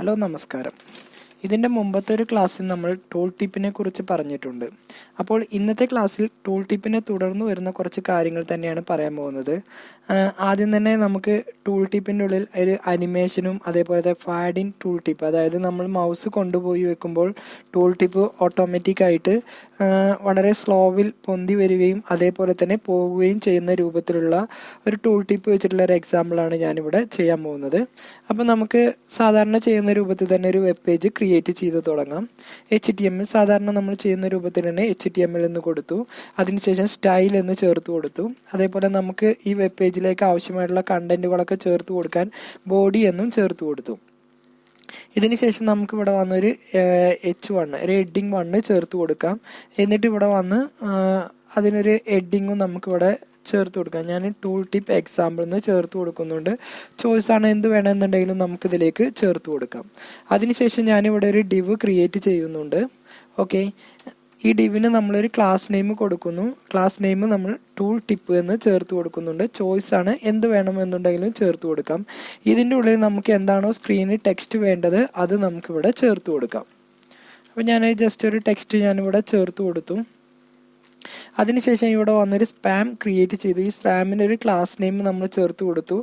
Hello നമസ്കാരം. ഇതിൻ്റെ മുമ്പത്തെ ഒരു ക്ലാസ്സിൽ നമ്മൾ ടൂൾ ടിപ്പിനെ കുറിച്ച് പറഞ്ഞിട്ടുണ്ട്. അപ്പോൾ ഇന്നത്തെ ക്ലാസ്സിൽ ടൂൾ ടിപ്പിനെ തുടർന്ന് വരുന്ന കുറച്ച് കാര്യങ്ങൾ തന്നെയാണ് പറയാൻ പോകുന്നത്. ആദ്യം തന്നെ നമുക്ക് ടൂൾ ടിപ്പിൻ്റെ ഉള്ളിൽ ഒരു അനിമേഷനും അതേപോലെ ഫാഡിങ് ടൂൾ ടിപ്പ്, അതായത് നമ്മൾ മൗസ് കൊണ്ടുപോയി വെക്കുമ്പോൾ ടൂൾ ടിപ്പ് ഓട്ടോമാറ്റിക്കായിട്ട് വളരെ സ്ലോവിൽ പൊന്തി വരികയും അതേപോലെ തന്നെ പോവുകയും ചെയ്യുന്ന രൂപത്തിലുള്ള ഒരു ടൂൾ ടിപ്പ് വെച്ചിട്ടുള്ള ഒരു എക്സാമ്പിളാണ് ഞാനിവിടെ ചെയ്യാൻ പോകുന്നത്. അപ്പോൾ നമുക്ക് സാധാരണ ചെയ്യുന്ന രൂപത്തിൽ തന്നെ ഒരു വെബ് പേജ് ക്രിയേറ്റ് ചെയ്ത് തുടങ്ങാം. HTML സാധാരണ നമ്മൾ ചെയ്യുന്ന രൂപത്തിൽ തന്നെ HTML എന്ന് കൊടുത്തു, അതിനുശേഷം സ്റ്റൈൽ എന്ന് ചേർത്ത് കൊടുത്തു. അതേപോലെ നമുക്ക് ഈ വെബ് പേജിലേക്ക് ആവശ്യമായിട്ടുള്ള കണ്ടന്റുകളൊക്കെ ചേർത്ത് കൊടുക്കാൻ ബോഡി എന്നും ചേർത്ത് കൊടുത്തു. ഇതിനുശേഷം നമുക്ക് ഇവിടെ വന്നൊരു H1 ഒരു ഹെഡിങ് 1 ചേർത്ത് കൊടുക്കാം. എന്നിട്ട് ഇവിടെ വന്ന് അതിനൊരു ഹെഡിങ്ങും നമുക്കിവിടെ ചേർത്ത് കൊടുക്കാം. ഞാൻ ടൂൾ ടിപ്പ് എക്സാമ്പിൾ എന്ന് ചേർത്ത് കൊടുക്കുന്നുണ്ട്. ചോയ്സ് ആണ്, എന്ത് വേണമെന്നുണ്ടെങ്കിലും നമുക്കിതിലേക്ക് ചേർത്ത് കൊടുക്കാം. അതിനുശേഷം ഞാനിവിടെ ഒരു ഡിവ് ക്രിയേറ്റ് ചെയ്യുന്നുണ്ട്. ഓക്കെ, ഈ ഡിവിന് നമ്മളൊരു ക്ലാസ് നെയിം കൊടുക്കുന്നു. ക്ലാസ് നെയിം നമ്മൾ ടൂൾ ടിപ്പ് എന്ന് ചേർത്ത് കൊടുക്കുന്നുണ്ട്. ചോയ്സ് ആണ്, എന്ത് വേണമെന്നുണ്ടെങ്കിലും ചേർത്ത് കൊടുക്കാം. ഇതിൻ്റെ ഉള്ളിൽ നമുക്ക് എന്താണോ സ്ക്രീനിൽ ടെക്സ്റ്റ് വേണ്ടത് അത് നമുക്കിവിടെ ചേർത്ത് കൊടുക്കാം. അപ്പോൾ ഞാൻ ജസ്റ്റ് ഒരു ടെക്സ്റ്റ് ഞാനിവിടെ ചേർത്ത് കൊടുത്തു. അതിനുശേഷം ഇവിടെ വന്നൊരു സ്പാം ക്രിയേറ്റ് ചെയ്തു. ഈ സ്പാമിൻ്റെ ഒരു ക്ലാസ് നെയിം നമ്മൾ ചേർത്ത് കൊടുത്തു,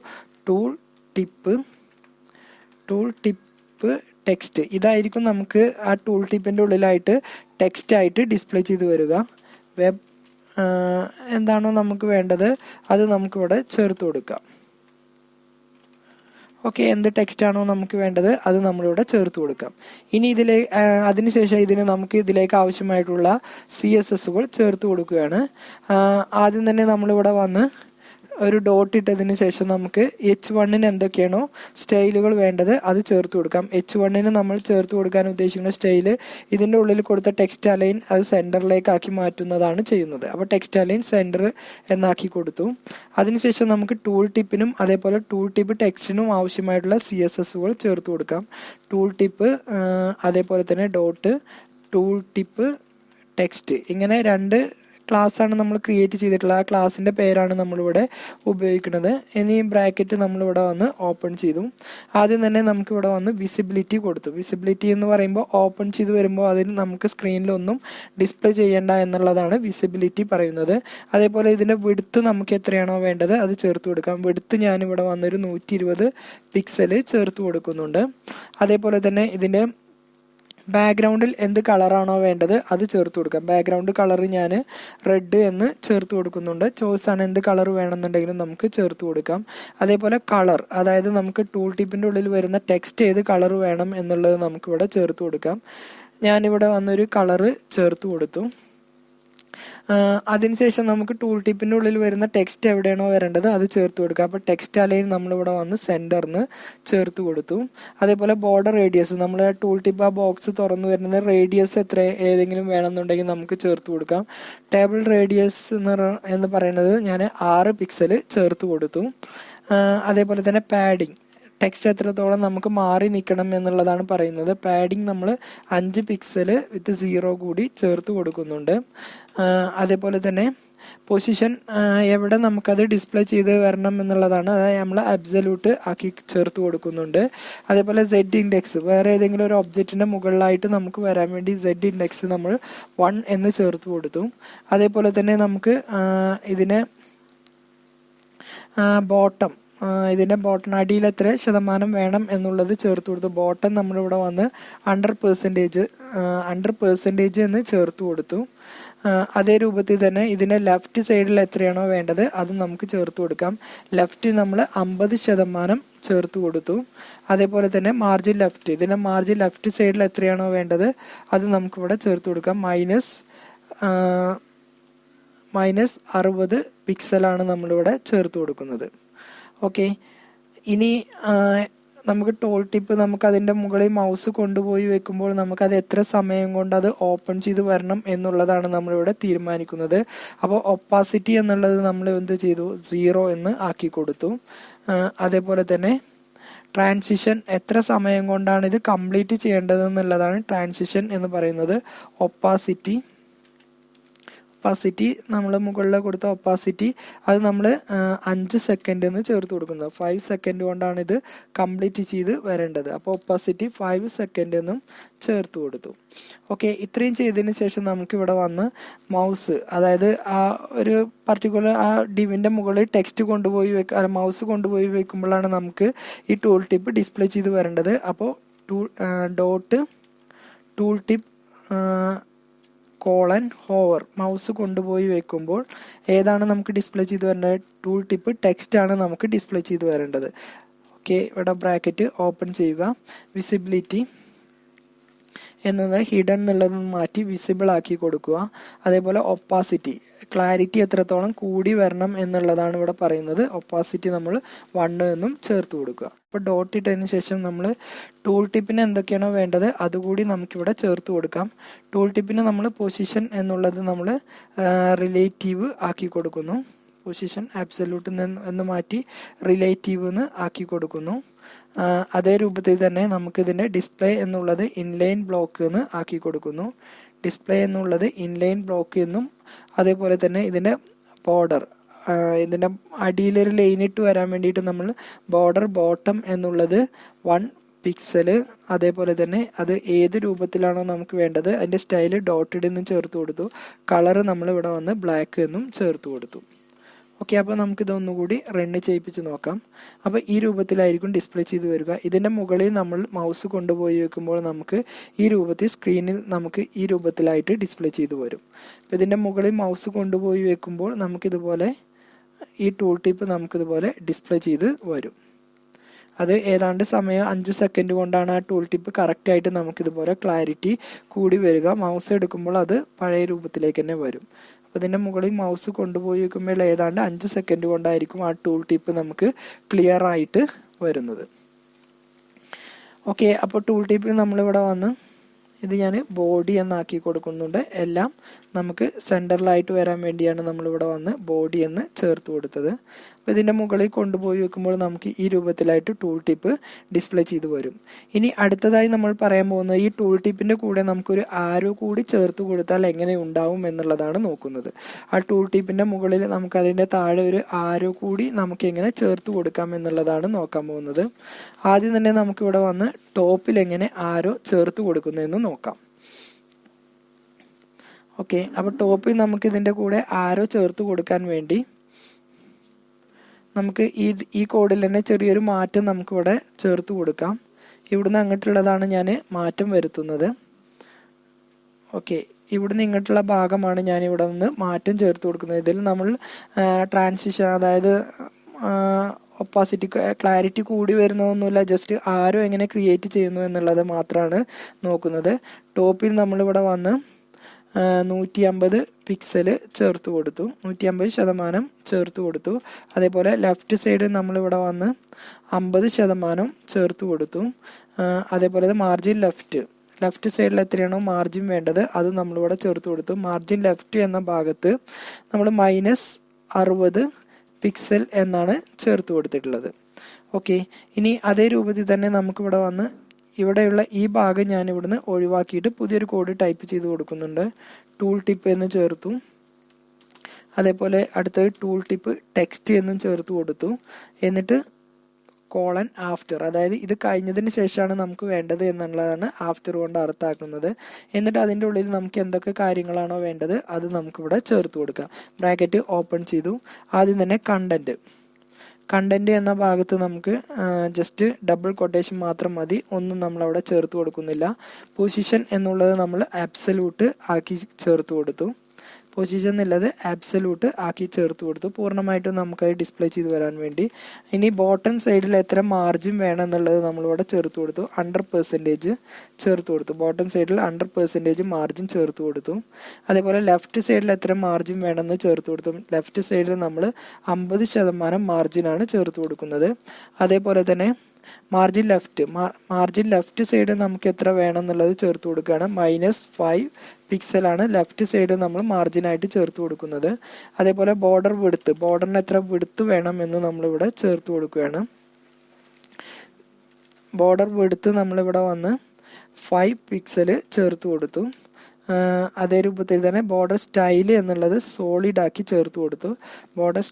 ടൂൾ ടിപ്പ് ടെക്സ്റ്റ്. ഇതായിരിക്കും നമുക്ക് ആ ടൂൾ ടിപ്പിൻ്റെ ഉള്ളിലായിട്ട് ടെക്സ്റ്റ് ആയിട്ട് ഡിസ്പ്ലേ ചെയ്ത് വരിക. വെബ് എന്താണോ നമുക്ക് വേണ്ടത് അത് നമുക്കിവിടെ ചേർത്ത് കൊടുക്കാം. ഓക്കെ, എന്ത് ടെക്സ്റ്റ് ആണോ നമുക്ക് വേണ്ടത് അത് നമ്മളിവിടെ ചേർത്ത് കൊടുക്കാം. ഇനി അതിനുശേഷം നമുക്ക് ഇതിലേക്ക് ആവശ്യമായിട്ടുള്ള CSSകൾ ചേർത്ത് കൊടുക്കുകയാണ്. ആദ്യം തന്നെ നമ്മളിവിടെ വന്ന് ഒരു ഡോട്ട് ഇട്ടതിന് ശേഷം നമുക്ക് H1 എന്തൊക്കെയാണോ സ്റ്റൈലുകൾ വേണ്ടത് അത് ചേർത്ത് കൊടുക്കാം. H1 നമ്മൾ ചേർത്ത് കൊടുക്കാൻ ഉദ്ദേശിക്കുന്ന സ്റ്റൈല് ഇതിൻ്റെ ഉള്ളിൽ കൊടുത്ത ടെക്സ്റ്റ് അലൈൻ അത് സെൻറ്ററിലേക്ക് ആക്കി മാറ്റുന്നതാണ് ചെയ്യുന്നത്. അപ്പോൾ ടെക്സ്റ്റ് അലൈൻ സെൻറ്റർ എന്നാക്കി കൊടുത്തു. അതിനുശേഷം നമുക്ക് ടൂൾ ടിപ്പിനും അതേപോലെ ടൂൾ ടിപ്പ് ടെക്സ്റ്റിനും ആവശ്യമായിട്ടുള്ള CSSകൾ ചേർത്ത് കൊടുക്കാം. ടൂൾ ടിപ്പ് അതേപോലെ തന്നെ ഡോട്ട് ടൂൾ ടിപ്പ് ടെക്സ്റ്റ്, ഇങ്ങനെ രണ്ട് ക്ലാസ്സാണ് നമ്മൾ ക്രിയേറ്റ് ചെയ്തിട്ടുള്ളത്. ആ ക്ലാസ്സിൻ്റെ പേരാണ് നമ്മളിവിടെ ഉപയോഗിക്കുന്നത്. ഇനി ബ്രാക്കറ്റ് നമ്മളിവിടെ വന്ന് ഓപ്പൺ ചെയ്തു. ആദ്യം തന്നെ നമുക്കിവിടെ വന്ന് വിസിബിലിറ്റി കൊടുത്തു. വിസിബിലിറ്റി എന്ന് പറയുമ്പോൾ ഓപ്പൺ ചെയ്ത് വരുമ്പോൾ അതിന് നമുക്ക് സ്ക്രീനിലൊന്നും ഡിസ്പ്ലേ ചെയ്യേണ്ട എന്നുള്ളതാണ് വിസിബിലിറ്റി പറയുന്നത്. അതേപോലെ ഇതിൻ്റെ വിഡ്ത്ത് നമുക്ക് എത്രയാണോ വേണ്ടത് അത് ചേർത്ത് കൊടുക്കാം. വിഡ്ത്ത് ഞാനിവിടെ വന്നൊരു 120 പിക്സൽ ചേർത്ത് കൊടുക്കുന്നുണ്ട്. അതേപോലെ തന്നെ ഇതിൻ്റെ ബാക്ക്ഗ്രൗണ്ടിൽ എന്ത് കളറാണോ വേണ്ടത് അത് ചേർത്ത് കൊടുക്കാം. ബാക്ക്ഗ്രൗണ്ട് കളർ ഞാൻ റെഡ് എന്ന് ചേർത്ത് കൊടുക്കുന്നുണ്ട്. ചോയ്സ് ആണ്, എന്ത് കളർ വേണമെന്നുണ്ടെങ്കിലും നമുക്ക് ചേർത്ത് കൊടുക്കാം. അതേപോലെ കളർ, അതായത് നമുക്ക് ടൂൾ ടിപ്പിൻ്റെ ഉള്ളിൽ വരുന്ന ടെക്സ്റ്റ് ഏത് കളർ വേണം എന്നുള്ളത് നമുക്കിവിടെ ചേർത്ത് കൊടുക്കാം. ഞാനിവിടെ വന്നൊരു കളറ് ചേർത്ത് കൊടുത്തു. അതിനുശേഷം നമുക്ക് ടൂൾ ടിപ്പിൻ്റെ ഉള്ളിൽ വരുന്ന ടെക്സ്റ്റ് എവിടെയാണോ വരേണ്ടത് അത് ചേർത്ത് കൊടുക്കുക. അപ്പോൾ ടെക്സ്റ്റ് അലൈൻ നമ്മളിവിടെ വന്ന് സെൻറ്ററിന് ചേർത്ത് കൊടുത്തു. അതേപോലെ ബോർഡർ റേഡിയസ്, നമ്മൾ ടൂൾ ടിപ്പ് ആ ബോക്സ് തുറന്നു വരുന്നത് റേഡിയസ് ഏതെങ്കിലും വേണമെന്നുണ്ടെങ്കിൽ നമുക്ക് ചേർത്ത് കൊടുക്കാം. ടേബിൾ റേഡിയസ് എന്ന് പറയുന്നത് ഞാൻ 6 പിക്സൽ ചേർത്ത് കൊടുത്തു. അതേപോലെ തന്നെ പാഡിങ്, ടെക്സ്റ്റ് എത്രത്തോളം നമുക്ക് മാറി നിൽക്കണം എന്നുള്ളതാണ് പറയുന്നത്. പാഡിങ് നമ്മൾ 5 പിക്സൽ വിത്ത് 0 കൂടി ചേർത്ത് കൊടുക്കുന്നുണ്ട്. അതേപോലെ തന്നെ പൊസിഷൻ എവിടെ നമുക്കത് ഡിസ്പ്ലേ ചെയ്ത് വരണം എന്നുള്ളതാണ്, അതായത് നമ്മൾ അബ്സല്യൂട്ട് ആക്കി ചേർത്ത് കൊടുക്കുന്നുണ്ട്. അതേപോലെ Z ഇൻഡെക്സ്, വേറെ ഏതെങ്കിലും ഒരു ഒബ്ജക്റ്റിൻ്റെ മുകളിലായിട്ട് നമുക്ക് വരാൻ വേണ്ടി Z ഇൻഡെക്സ് നമ്മൾ 1 എന്ന് ചേർത്ത് കൊടുത്തു. അതേപോലെ തന്നെ നമുക്ക് ഇതിൻ്റെ ബോട്ടം അടിയിൽ എത്ര ശതമാനം വേണം എന്നുള്ളത് ചേർത്ത് കൊടുത്തു. ബോട്ടം നമ്മളിവിടെ വന്ന് 100% എന്ന് ചേർത്ത് കൊടുത്തു. അതേ രൂപത്തിൽ തന്നെ ഇതിൻ്റെ ലെഫ്റ്റ് സൈഡിൽ എത്രയാണോ വേണ്ടത് അത് നമുക്ക് ചേർത്ത് കൊടുക്കാം. ലെഫ്റ്റ് നമ്മൾ 50% ചേർത്ത് കൊടുത്തു. അതേപോലെ തന്നെ മാർജിൻ ലെഫ്റ്റ്, ഇതിൻ്റെ മാർജിൻ ലെഫ്റ്റ് സൈഡിൽ എത്രയാണോ വേണ്ടത് അത് നമുക്കിവിടെ ചേർത്ത് കൊടുക്കാം. -60 പിക്സലാണ് നമ്മളിവിടെ ചേർത്ത് കൊടുക്കുന്നത്. ഓക്കെ, ഇനി നമുക്ക് ടൂൾ ടിപ്പ് നമുക്ക് അതിൻ്റെ മുകളിൽ മൗസ് കൊണ്ടുപോയി വെക്കുമ്പോൾ നമുക്കത് എത്ര സമയം കൊണ്ട് അത് ഓപ്പൺ ചെയ്ത് വരണം എന്നുള്ളതാണ് നമ്മളിവിടെ തീരുമാനിക്കുന്നത്. അപ്പോൾ ഒപ്പാസിറ്റി എന്നുള്ളത് നമ്മൾ എന്ത് ചെയ്തു, 0 എന്ന് ആക്കി കൊടുത്തു. അതേപോലെ തന്നെ ട്രാൻസിഷൻ, എത്ര സമയം കൊണ്ടാണ് ഇത് കംപ്ലീറ്റ് ചെയ്യേണ്ടത് എന്നുള്ളതാണ് ട്രാൻസിഷൻ എന്ന് പറയുന്നത്. ഒപ്പാസിറ്റി ഒപ്പാസിറ്റി നമ്മൾ മുകളിൽ കൊടുത്ത ഒപ്പാസിറ്റി അത് നമ്മൾ 5 സെക്കൻഡ് എന്ന് ചേർത്ത് കൊടുക്കുന്നത്. 5 സെക്കൻഡ് കൊണ്ടാണ് ഇത് കംപ്ലീറ്റ് ചെയ്ത് വരേണ്ടത്. അപ്പോൾ ഒപ്പാസിറ്റി 5 സെക്കൻഡ് എന്നും ചേർത്ത് കൊടുത്തു. ഓക്കെ, ഇത്രയും ചെയ്തതിന് ശേഷം നമുക്ക് ഇവിടെ വന്ന് മൗസ്, അതായത് ആ ഒരു പർട്ടിക്കുലർ ആ ഡിവിൻ്റെ മുകളിൽ ടെക്സ്റ്റ് കൊണ്ടുപോയി മൗസ് കൊണ്ടുപോയി വെക്കുമ്പോഴാണ് നമുക്ക് ഈ ടൂൾ ടിപ്പ് ഡിസ്പ്ലേ ചെയ്ത് വരേണ്ടത്. അപ്പോൾ ടൂൾ ടിപ്പ് :hover മൗസ് കൊണ്ടുപോയി വെക്കുമ്പോൾ ഏതാണ് നമുക്ക് ഡിസ്പ്ലേ ചെയ്ത് വരേണ്ടത്? ടൂൾ ടിപ്പ് ടെക്സ്റ്റ് ആണ് നമുക്ക് ഡിസ്പ്ലേ ചെയ്ത് വരേണ്ടത്. ഓക്കെ, ഇവിടെ ബ്രാക്കറ്റ് ഓപ്പൺ ചെയ്യുക. വിസിബിലിറ്റി എന്നത് ഹിഡൻ എന്നുള്ളത് മാറ്റി വിസിബിൾ ആക്കി കൊടുക്കുക. അതേപോലെ ഒപ്പാസിറ്റി, ക്ലാരിറ്റി എത്രത്തോളം കൂടി വരണം എന്നുള്ളതാണ് ഇവിടെ പറയുന്നത്. ഒപ്പാസിറ്റി നമ്മൾ 1 എന്നും ചേർത്ത് കൊടുക്കുക. അപ്പോൾ ഡോട്ട് ഇട്ടതിന് ശേഷം നമ്മൾ ടൂൾ ടിപ്പിന് എന്തൊക്കെയാണോ വേണ്ടത് അതുകൂടി നമുക്കിവിടെ ചേർത്ത് കൊടുക്കാം. ടൂൾ ടിപ്പിന് നമ്മൾ പൊസിഷൻ എന്നുള്ളത് നമ്മൾ റിലേറ്റീവ് ആക്കി കൊടുക്കുന്നു. പൊസിഷൻ ആബ്സല്യൂട്ട് എന്ന് മാറ്റി റിലേറ്റീവ് എന്ന് ആക്കി കൊടുക്കുന്നു. അതേ രൂപത്തിൽ തന്നെ നമുക്കിതിൻ്റെ ഡിസ്പ്ലേ എന്നുള്ളത് ഇൻലൈൻ ബ്ലോക്ക് എന്ന് ആക്കി കൊടുക്കുന്നു. ഡിസ്പ്ലേ എന്നുള്ളത് ഇൻലൈൻ ബ്ലോക്ക് എന്നും, അതേപോലെ തന്നെ ഇതിൻ്റെ ബോർഡർ, ഇതിൻ്റെ അടിയിലൊരു ലൈൻ ഇട്ട് വരാൻ വേണ്ടിയിട്ട് നമ്മൾ ബോർഡർ ബോട്ടം എന്നുള്ളത് 1 പിക്സല്, അതേപോലെ തന്നെ അത് ഏത് രൂപത്തിലാണോ നമുക്ക് വേണ്ടത് അതിൻ്റെ സ്റ്റൈല് ഡോട്ടഡ് എന്നും ചേർത്ത് കൊടുത്തു. കളറ് നമ്മൾ ഇവിടെ വന്ന് ബ്ലാക്ക് എന്നും ചേർത്ത് കൊടുത്തു. ഓക്കെ, അപ്പോൾ നമുക്കിതൊന്നുകൂടി റണ്ണ് ചെയ്യിപ്പിച്ച് നോക്കാം. അപ്പോൾ ഈ രൂപത്തിലായിരിക്കും ഡിസ്പ്ലേ ചെയ്ത് വരിക. ഇതിൻ്റെ മുകളിൽ നമ്മൾ മൗസ് കൊണ്ടുപോയി വെക്കുമ്പോൾ നമുക്ക് ഈ രൂപത്തിൽ സ്ക്രീനിൽ നമുക്ക് ഈ രൂപത്തിലായിട്ട് ഡിസ്പ്ലേ ചെയ്ത് വരും. അപ്പോൾ ഇതിൻ്റെ മുകളിൽ മൗസ് കൊണ്ടുപോയി വെക്കുമ്പോൾ നമുക്കിതുപോലെ ഈ ടൂൾ ടിപ്പ് നമുക്കിതുപോലെ ഡിസ്പ്ലേ ചെയ്ത് വരും. അത് ഏതാണ്ട് സമയം 5 സെക്കൻഡ് കൊണ്ടാണ് ആ ടൂൾ ടിപ്പ് കറക്റ്റായിട്ട് നമുക്കിതുപോലെ ക്ലാരിറ്റി കൂടി വരിക. മൗസ് എടുക്കുമ്പോൾ അത് പഴയ രൂപത്തിലേക്ക് തന്നെ വരും. അപ്പോൾ ഇതിൻ്റെ മുകളിൽ മൗസ് കൊണ്ടുപോയി വെക്കുമ്പോൾ ഏതാണ്ട് 5 സെക്കൻഡ് കൊണ്ടായിരിക്കും ആ ടൂൾ ടിപ്പ് നമുക്ക് ക്ലിയർ ആയിട്ട് വരുന്നത്. ഓക്കെ, അപ്പോൾ ടൂൾ ടിപ്പിൽ നമ്മളിവിടെ വന്ന് ഇത് ഞാൻ ബോഡി എന്നാക്കി കൊടുക്കുന്നുണ്ട്. എല്ലാം നമുക്ക് സെൻറ്ററിലായിട്ട് വരാൻ വേണ്ടിയാണ് നമ്മളിവിടെ വന്ന് ബോഡി എന്ന് ചേർത്ത് കൊടുത്തത്. അപ്പോൾ ഇതിൻ്റെ മുകളിൽ കൊണ്ടുപോയി വെക്കുമ്പോൾ നമുക്ക് ഈ രൂപത്തിലായിട്ട് ടൂൾ ടിപ്പ് ഡിസ്പ്ലേ ചെയ്ത് വരും. ഇനി അടുത്തതായി നമ്മൾ പറയാൻ പോകുന്നത് ഈ ടൂൾ ടിപ്പിൻ്റെ കൂടെ നമുക്കൊരു ആരോ കൂടി ചേർത്ത് കൊടുത്താൽ എങ്ങനെ ഉണ്ടാവും എന്നുള്ളതാണ് നോക്കുന്നത്. ആ ടൂൾ ടിപ്പിൻ്റെ മുകളിൽ നമുക്കതിൻ്റെ താഴെ ഒരു ആരോ കൂടി നമുക്ക് എങ്ങനെ ചേർത്ത് കൊടുക്കാം എന്നുള്ളതാണ് നോക്കാൻ പോകുന്നത്. ആദ്യം തന്നെ നമുക്കിവിടെ വന്ന് ടോപ്പിൽ എങ്ങനെ ആരോ ചേർത്ത് കൊടുക്കുന്നതെന്ന് നോക്കാം. ഓക്കെ, അപ്പോൾ ടോപ്പിൽ നമുക്ക് ഇതിൻ്റെ കൂടെ ആരോ ചേർത്ത് കൊടുക്കാൻ വേണ്ടി നമുക്ക് ഈ കോഡിൽ തന്നെ ചെറിയൊരു മാറ്റം നമുക്കിവിടെ ചേർത്ത് കൊടുക്കാം. ഇവിടുന്ന് അങ്ങോട്ടുള്ളതാണ് ഞാൻ മാറ്റം വരുത്തുന്നത്. ഓക്കെ, ഇവിടുന്ന് ഇങ്ങോട്ടുള്ള ഭാഗമാണ് ഞാൻ ഇവിടെ നിന്ന് മാറ്റം ചേർത്ത് കൊടുക്കുന്നത്. ഇതിൽ നമ്മൾ ട്രാൻസിഷൻ, അതായത് ഒപ്പാസിറ്റി ക്ലാരിറ്റി കൂടി വരുന്നതൊന്നുമില്ല, ജസ്റ്റ് ആരോ എങ്ങനെ ക്രിയേറ്റ് ചെയ്യുന്നു എന്നുള്ളത് മാത്രമാണ് നോക്കുന്നത്. ടോപ്പിൽ നമ്മളിവിടെ വന്ന് 150 പിക്സല് ചേർത്ത് കൊടുത്തു, 150% ചേർത്ത് കൊടുത്തു. അതേപോലെ ലെഫ്റ്റ് സൈഡ് നമ്മളിവിടെ വന്ന് 50% ചേർത്ത് കൊടുത്തു. അതേപോലെ മാർജിൻ ലെഫ്റ്റ് സൈഡിൽ എത്രയാണോ മാർജിൻ വേണ്ടത് അത് നമ്മളിവിടെ ചേർത്ത് കൊടുത്തു. മാർജിൻ ലെഫ്റ്റ് എന്ന ഭാഗത്ത് നമ്മൾ -60 പിക്സൽ എന്നാണ് ചേർത്ത് കൊടുത്തിട്ടുള്ളത്. ഓക്കെ, ഇനി അതേ രൂപത്തിൽ തന്നെ നമുക്കിവിടെ വന്ന് ഇവിടെയുള്ള ഈ ഭാഗം ഞാൻ ഇവിടുന്ന് ഒഴിവാക്കിയിട്ട് പുതിയൊരു കോഡ് ടൈപ്പ് ചെയ്ത് കൊടുക്കുന്നുണ്ട്. ടൂൾ ടിപ്പ് എന്ന് ചേർത്തു. അതേപോലെ അടുത്തൊരു ടൂൾ ടിപ്പ് ടെക്സ്റ്റ് എന്നും ചേർത്ത് കൊടുത്തു. എന്നിട്ട് :ആഫ്റ്റർ, അതായത് ഇത് കഴിഞ്ഞതിന് ശേഷമാണ് നമുക്ക് വേണ്ടത് എന്നുള്ളതാണ് ആഫ്റ്റർ കൊണ്ട് അർത്ഥമാക്കുന്നത്. എന്നിട്ട് അതിൻ്റെ ഉള്ളിൽ നമുക്ക് എന്തൊക്കെ കാര്യങ്ങളാണോ വേണ്ടത് അത് നമുക്കിവിടെ ചേർത്ത് കൊടുക്കാം. ബ്രാക്കറ്റ് ഓപ്പൺ ചെയ്തു. ആദ്യം തന്നെ കണ്ടന്റ് എന്ന ഭാഗത്ത് നമുക്ക് ജസ്റ്റ് ഡബിൾ കൊട്ടേഷൻ മാത്രം മതി, ഒന്നും നമ്മളവിടെ ചേർത്ത് കൊടുക്കുന്നില്ല. പൊസിഷൻ എന്നുള്ളത് നമ്മൾ ആബ്സല്യൂട്ട് ആക്കി ചേർത്ത് കൊടുത്തു. പൊസിഷൻ എന്നുള്ളത് ആബ്സല്യൂട്ട് ആക്കി ചേർത്ത് കൊടുത്തു, പൂർണ്ണമായിട്ടും നമുക്കത് ഡിസ്പ്ലേ ചെയ്ത് വരാൻ വേണ്ടി. ഇനി ബോട്ടം സൈഡിൽ എത്ര മാർജിൻ വേണം എന്നുള്ളത് നമ്മളിവിടെ ചേർത്ത് കൊടുത്തു. 100% ചേർത്ത് കൊടുത്തു. ബോട്ടം സൈഡിൽ 100% മാർജിൻ ചേർത്ത് കൊടുത്തു. അതേപോലെ ലെഫ്റ്റ് സൈഡിൽ എത്ര മാർജിൻ വേണമെന്ന് ചേർത്ത് കൊടുത്തു. ലെഫ്റ്റ് സൈഡിൽ നമ്മൾ 50% മാർജിനാണ് ചേർത്ത് കൊടുക്കുന്നത്. അതേപോലെ തന്നെ മാർജിൻ ലെഫ്റ്റ് സൈഡ് നമുക്ക് എത്ര വേണം എന്നുള്ളത് ചേർത്ത് കൊടുക്കുകയാണ്. -5 പിക്സലാണ് ലെഫ്റ്റ് സൈഡ് നമ്മൾ മാർജിനായിട്ട് ചേർത്ത് കൊടുക്കുന്നത്. അതേപോലെ ബോർഡറിന് എത്ര വിഡ്ത്ത് വേണം എന്ന് നമ്മളിവിടെ ചേർത്ത് കൊടുക്കുകയാണ്. ബോർഡർ വിഡ്ത്ത് നമ്മളിവിടെ വന്ന് 5 പിക്സൽ ചേർത്ത് കൊടുത്തു. അതേ രൂപത്തിൽ തന്നെ ബോർഡർ സ്റ്റൈൽ എന്നുള്ളത് സോളിഡ് ആക്കി ചേർത്ത് കൊടുത്തു. ബോർഡർ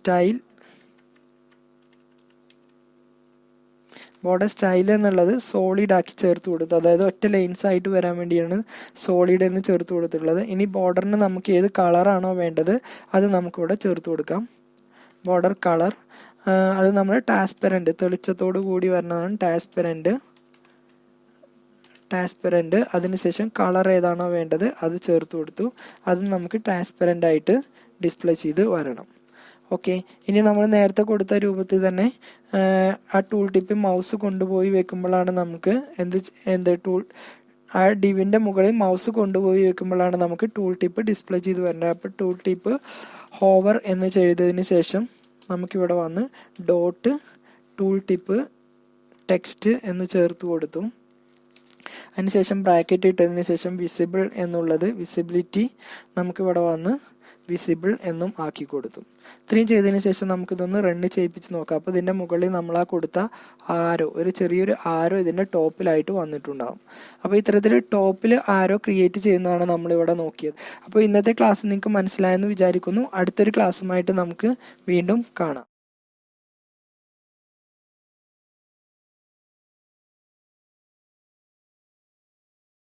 സ്റ്റൈൽ എന്നുള്ളത് സോളിഡ് ആക്കി ചേർത്ത് കൊടുത്തു. അതായത് ഒറ്റ ലൈൻസ് ആയിട്ട് വരാൻ വേണ്ടിയാണ് സോളിഡ് എന്ന് ചേർത്ത് കൊടുത്തിട്ടുള്ളത്. ഇനി ബോർഡറിന് നമുക്ക് ഏത് കളറാണോ വേണ്ടത് അത് നമുക്കിവിടെ ചേർത്ത് കൊടുക്കാം. ബോർഡർ കളർ അത് നമ്മൾ ട്രാൻസ്പെറൻറ്റ്, തെളിച്ചത്തോടു കൂടി വരുന്നതാണ് ട്രാൻസ്പെറൻറ്റ്. അതിനുശേഷം കളർ ഏതാണോ വേണ്ടത് അത് ചേർത്ത് കൊടുത്തു. അത് നമുക്ക് ട്രാൻസ്പെറൻ്റ് ആയിട്ട് ഡിസ്പ്ലേ ചെയ്ത് വരണം. ഓക്കെ, ഇനി നമ്മൾ നേരത്തെ കൊടുത്ത രൂപത്തിൽ തന്നെ ആ ടൂൾ ടിപ്പ് മൗസ് കൊണ്ടുപോയി വെക്കുമ്പോഴാണ് നമുക്ക് ആ ഡിവിൻ്റെ മുകളിൽ മൗസ് കൊണ്ടുപോയി വെക്കുമ്പോഴാണ് നമുക്ക് ടൂൾ ടിപ്പ് ഡിസ്പ്ലേ ചെയ്ത് വരേണ്ടത്. അപ്പോൾ ടൂൾ ടിപ്പ് ഹോവർ എന്ന് ചെയ്തതിന് ശേഷം നമുക്കിവിടെ വന്ന് ഡോട്ട് ടൂൾ ടിപ്പ് ടെക്സ്റ്റ് എന്ന് ചേർത്ത് കൊടുത്തു. അതിനുശേഷം ബ്രാക്കറ്റ് ഇട്ടതിന് ശേഷം വിസിബിൾ എന്നുള്ളത് വിസിബിലിറ്റി നമുക്കിവിടെ വന്ന് വിസിബിൾ എന്നും ആക്കി കൊടുത്തു. ഇത്രയും ചെയ്തതിന് ശേഷം നമുക്കിതൊന്ന് റണ്ണ് ചെയ്യിപ്പിച്ച് നോക്കാം. അപ്പോൾ ഇതിൻ്റെ മുകളിൽ നമ്മൾ ആ കൊടുത്ത ഒരു ചെറിയൊരു ആരോ ഇതിൻ്റെ ടോപ്പിലായിട്ട് വന്നിട്ടുണ്ടാകും. അപ്പോൾ ഇത്തരത്തിൽ ടോപ്പിൽ ആരോ ക്രിയേറ്റ് ചെയ്യുന്നതാണ് നമ്മളിവിടെ നോക്കിയത്. അപ്പോൾ ഇന്നത്തെ ക്ലാസ് നിങ്ങൾക്ക് മനസ്സിലായെന്ന് വിചാരിക്കുന്നു. അടുത്തൊരു ക്ലാസ്സുമായിട്ട് നമുക്ക് വീണ്ടും കാണാം.